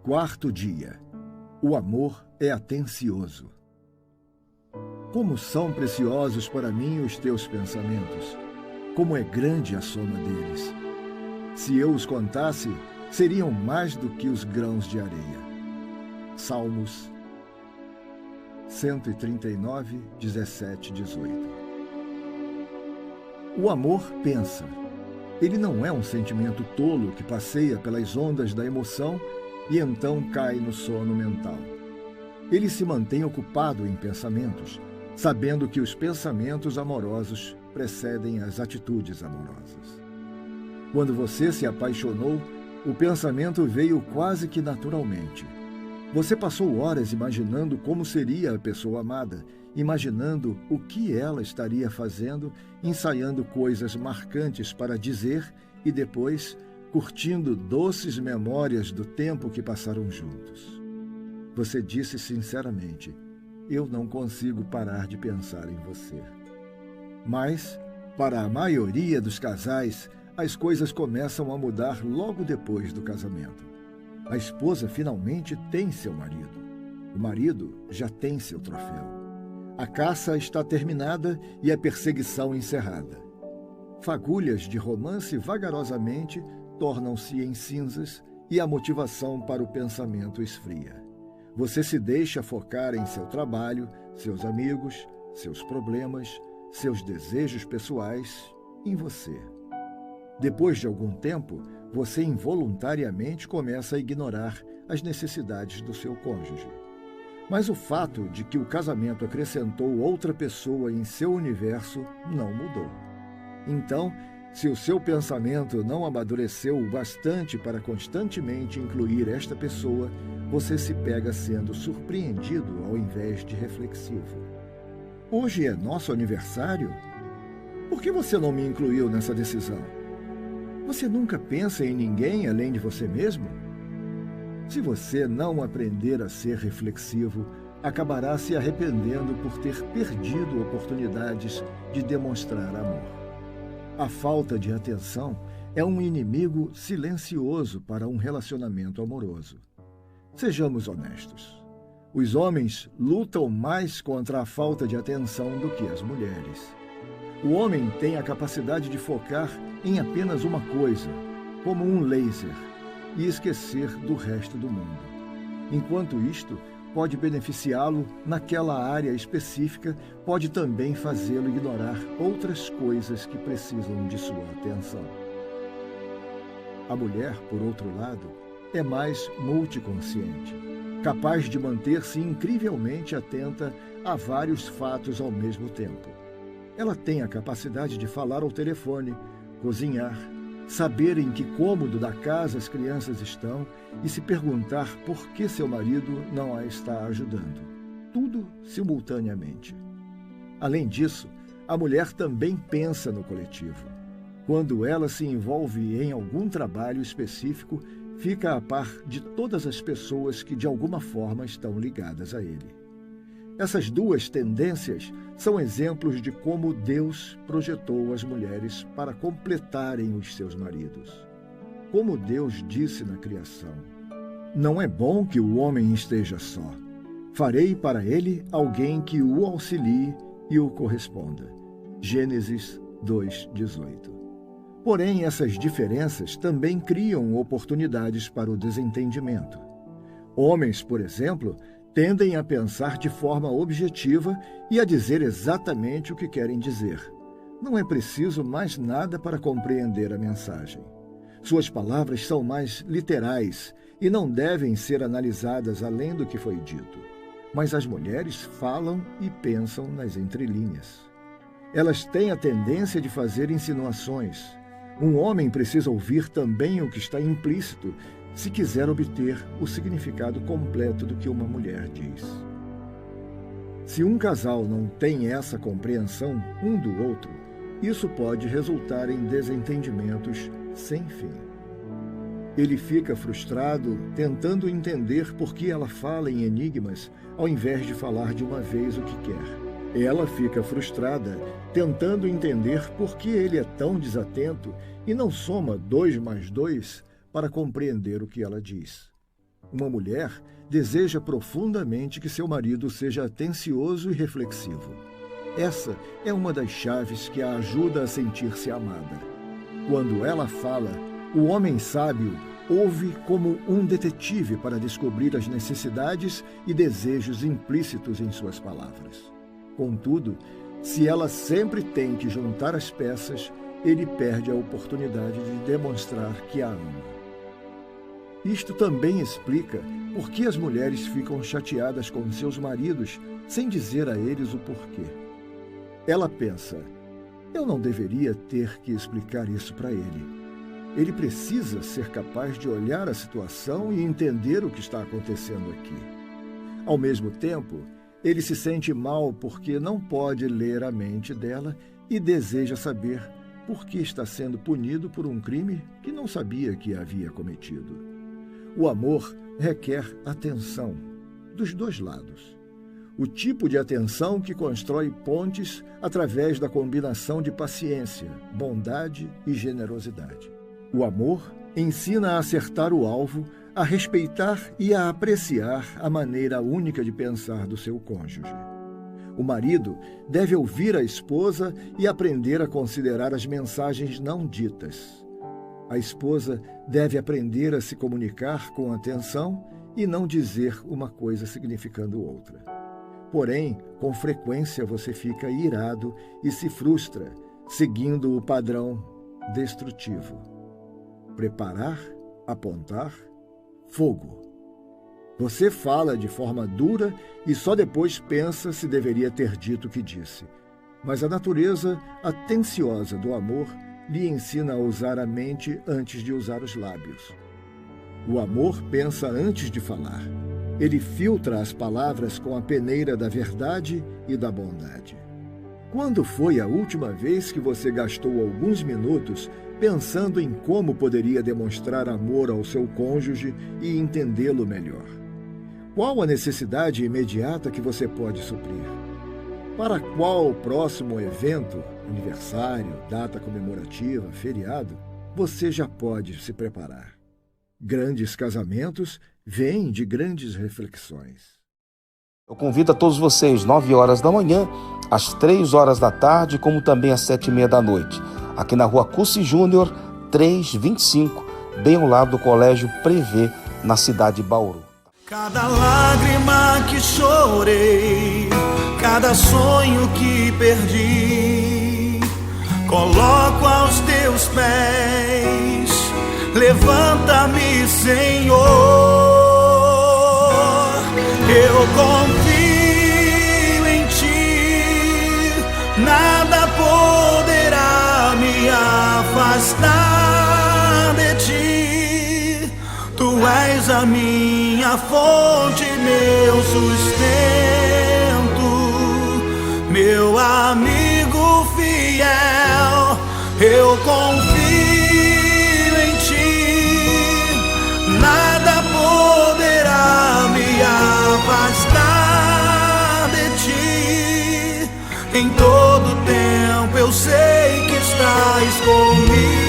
Quarto dia. O amor é atencioso. Como são preciosos para mim os teus pensamentos! Como é grande a soma deles! Se eu os contasse, seriam mais do que os grãos de areia. Salmos 139, 17, 18. O amor pensa. Ele não é um sentimento tolo que passeia pelas ondas da emoção e então cai no sono mental. Ele se mantém ocupado em pensamentos, sabendo que os pensamentos amorosos precedem as atitudes amorosas. Quando você se apaixonou, o pensamento veio quase que naturalmente. Você passou horas imaginando como seria a pessoa amada, imaginando o que ela estaria fazendo, ensaiando coisas marcantes para dizer e depois curtindo doces memórias do tempo que passaram juntos. Você disse sinceramente: eu não consigo parar de pensar em você. Mas, para a maioria dos casais, as coisas começam a mudar logo depois do casamento. A esposa finalmente tem seu marido. O marido já tem seu troféu. A caça está terminada e a perseguição encerrada. Fagulhas de romance vagarosamente tornam-se em cinzas e a motivação para o pensamento esfria. Você se deixa focar em seu trabalho, seus amigos, seus problemas, seus desejos pessoais, em você. Depois de algum tempo, você involuntariamente começa a ignorar as necessidades do seu cônjuge. Mas o fato de que o casamento acrescentou outra pessoa em seu universo não mudou. Então, se o seu pensamento não amadureceu o bastante para constantemente incluir esta pessoa, você se pega sendo surpreendido ao invés de reflexivo. Hoje é nosso aniversário? Por que você não me incluiu nessa decisão? Você nunca pensa em ninguém além de você mesmo? Se você não aprender a ser reflexivo, acabará se arrependendo por ter perdido oportunidades de demonstrar amor. A falta de atenção é um inimigo silencioso para um relacionamento amoroso. Sejamos honestos. Os homens lutam mais contra a falta de atenção do que as mulheres. O homem tem a capacidade de focar em apenas uma coisa, como um laser, e esquecer do resto do mundo. Enquanto isto pode beneficiá-lo naquela área específica, pode também fazê-lo ignorar outras coisas que precisam de sua atenção. A mulher, por outro lado, é mais multiconsciente, capaz de manter-se incrivelmente atenta a vários fatos ao mesmo tempo. Ela tem a capacidade de falar ao telefone, cozinhar, saber em que cômodo da casa as crianças estão e se perguntar por que seu marido não a está ajudando. Tudo simultaneamente. Além disso, a mulher também pensa no coletivo. Quando ela se envolve em algum trabalho específico, fica a par de todas as pessoas que de alguma forma estão ligadas a ele. Essas duas tendências são exemplos de como Deus projetou as mulheres para completarem os seus maridos. Como Deus disse na criação: não é bom que o homem esteja só. Farei para ele alguém que o auxilie e o corresponda. Gênesis 2:18. Porém, essas diferenças também criam oportunidades para o desentendimento. Homens, por exemplo, tendem a pensar de forma objetiva e a dizer exatamente o que querem dizer. Não é preciso mais nada para compreender a mensagem. Suas palavras são mais literais e não devem ser analisadas além do que foi dito. Mas as mulheres falam e pensam nas entrelinhas. Elas têm a tendência de fazer insinuações. Um homem precisa ouvir também o que está implícito se quiser obter o significado completo do que uma mulher diz. Se um casal não tem essa compreensão um do outro, isso pode resultar em desentendimentos sem fim. Ele fica frustrado tentando entender por que ela fala em enigmas ao invés de falar de uma vez o que quer. Ela fica frustrada tentando entender por que ele é tão desatento e não soma 2 mais 2 para compreender o que ela diz. Uma mulher deseja profundamente que seu marido seja atencioso e reflexivo. Essa é uma das chaves que a ajuda a sentir-se amada. Quando ela fala, o homem sábio ouve como um detetive para descobrir as necessidades e desejos implícitos em suas palavras. Contudo, se ela sempre tem que juntar as peças, ele perde a oportunidade de demonstrar que a ama. Isto também explica por que as mulheres ficam chateadas com seus maridos sem dizer a eles o porquê. Ela pensa: eu não deveria ter que explicar isso para ele. Ele precisa ser capaz de olhar a situação e entender o que está acontecendo aqui. Ao mesmo tempo, ele se sente mal porque não pode ler a mente dela e deseja saber por que está sendo punido por um crime que não sabia que havia cometido. O amor requer atenção, dos dois lados. O tipo de atenção que constrói pontes através da combinação de paciência, bondade e generosidade. O amor ensina a acertar o alvo, a respeitar e a apreciar a maneira única de pensar do seu cônjuge. O marido deve ouvir a esposa e aprender a considerar as mensagens não ditas. A esposa deve aprender a se comunicar com atenção e não dizer uma coisa significando outra. Porém, com frequência você fica irado e se frustra, seguindo o padrão destrutivo. Preparar, apontar, fogo. Você fala de forma dura e só depois pensa se deveria ter dito o que disse. Mas a natureza atenciosa do amor lhe ensina a usar a mente antes de usar os lábios. O amor pensa antes de falar. Ele filtra as palavras com a peneira da verdade e da bondade. Quando foi a última vez que você gastou alguns minutos pensando em como poderia demonstrar amor ao seu cônjuge e entendê-lo melhor? Qual a necessidade imediata que você pode suprir? Para qual próximo evento, aniversário, data comemorativa, feriado, você já pode se preparar? Grandes casamentos vêm de grandes reflexões. Eu convido a todos vocês, 9 horas da manhã, às 3 horas da tarde, como também às 7h30 da noite, aqui na rua Cussi Júnior, 325, bem ao lado do Colégio Prevê, na cidade de Bauru. Cada lágrima que chorei, cada sonho que perdi, coloco aos teus pés. Levanta-me, Senhor. Eu confio em ti, nada poderá me afastar de ti. Tu és a minha fonte, meu sustento, meu amigo fiel. Eu confio em ti, nada poderá me afastar de ti. Em todo tempo eu sei que estás comigo.